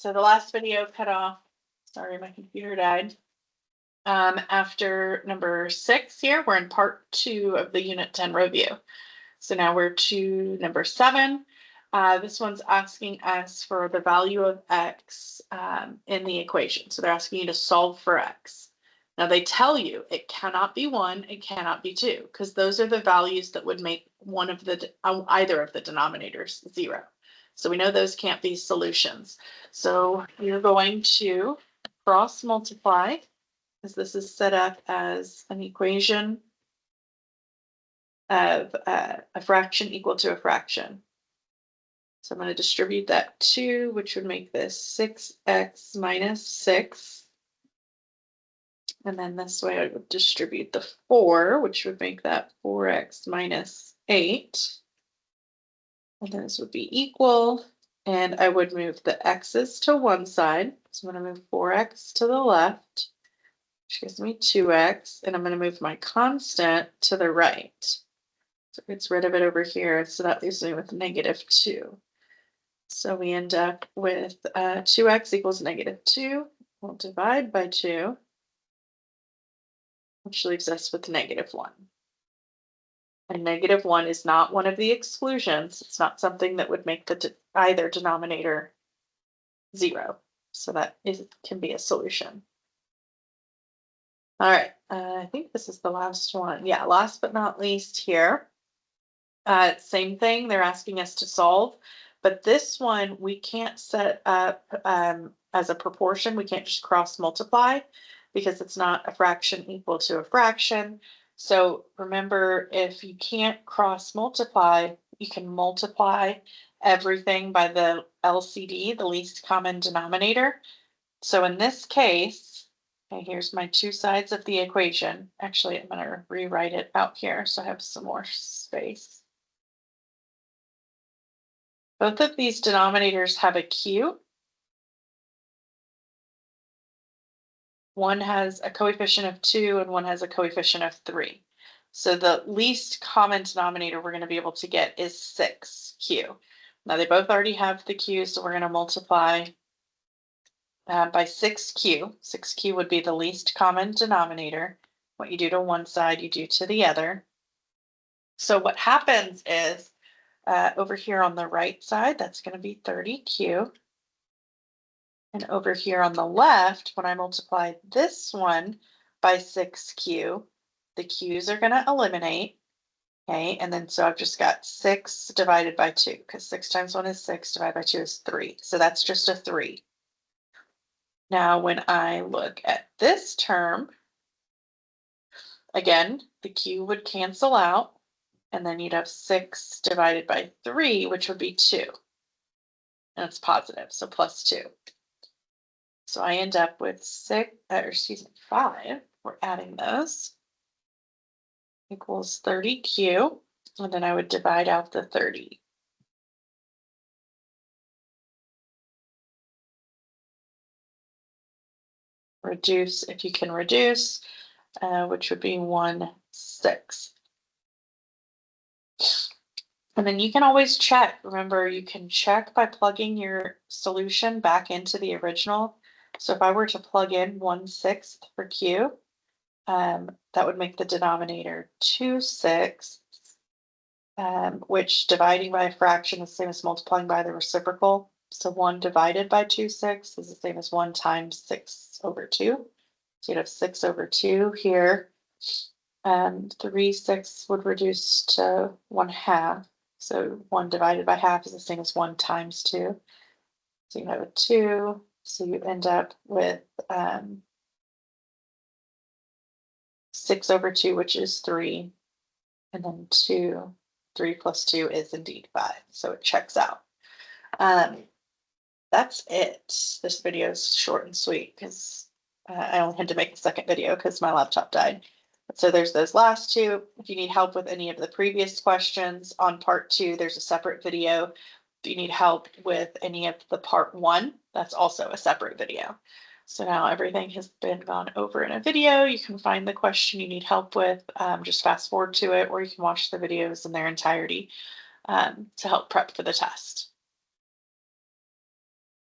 so the last video cut off. Sorry, my computer died. After number 6 here, we're in part 2 of the Unit 10 review. So now we're to number 7. This one's asking us for the value of x in the equation. So they're asking you to solve for x. Now they tell you it cannot be 1, it cannot be 2, because those are the values that would make one of the either of the denominators 0. So we know those can't be solutions. So you're going to cross multiply, because this is set up as an equation of a fraction equal to a fraction. So I'm going to distribute that 2, which would make this 6x minus 6. And then this way I would distribute the 4, which would make that 4x minus 8. And this would be equal. And I would move the x's to one side. So I'm going to move 4x to the left, which gives me 2x. And I'm going to move my constant to the right. So it gets rid of it over here. So that leaves me with -2. So we end up with 2x equals -2. We'll divide by 2, which leaves us with -1. And -1 is not one of the exclusions. It's not something that would make the either denominator 0. So that can be a solution. All right, I think this is the last one. Yeah, last but not least here. Same thing, they're asking us to solve, but this one we can't set up as a proportion. We can't just cross multiply because it's not a fraction equal to a fraction. So remember, if you can't cross multiply, you can multiply everything by the LCD, the least common denominator. So in this case, okay, here's my 2 sides of the equation. Actually, I'm going to rewrite it out here so I have some more space. Both of these denominators have a q. One has a coefficient of 2 and one has a coefficient of 3. So the least common denominator we're going to be able to get is 6q. Now they both already have the q, so we're going to multiply by 6q. 6q would be the least common denominator. What you do to one side, you do to the other. So what happens is over here on the right side, that's going to be 30q. And over here on the left, when I multiply this one by 6q, the q's are going to eliminate. Okay, and then so I've just got 6 divided by 2, because 6 times 1 is 6, divided by 2 is 3. So that's just a 3. Now, when I look at this term, again, the q would cancel out, and then you'd have 6 divided by 3, which would be 2. And it's positive, so plus 2. So I end up with 5. We're adding those. Equals 30q. And then I would divide out the 30. Reduce if you can reduce, which would be 1/6. And then you can always check. Remember, you can check by plugging your solution back into the original. So if I were to plug in 1/6 for q, that would make the denominator 2/6, which dividing by a fraction is the same as multiplying by the reciprocal. So 1 divided by 2/6 is the same as 1 times 6/2. So you'd have 6/2 here. 3/6 would reduce to 1/2. So 1 divided by half is the same as 1 times 2. So you have a 2. So you end up with 6/2, which is 3. And then 3 plus 2 is indeed 5. So it checks out. That's it. This video is short and sweet because I only had to make a second video because my laptop died. So there's those last 2. If you need help with any of the previous questions on part 2, there's a separate video. If you need help with any of the part 1, that's also a separate video. So now everything has been gone over in a video. You can find the question you need help with, just fast forward to it, or you can watch the videos in their entirety to help prep for the test.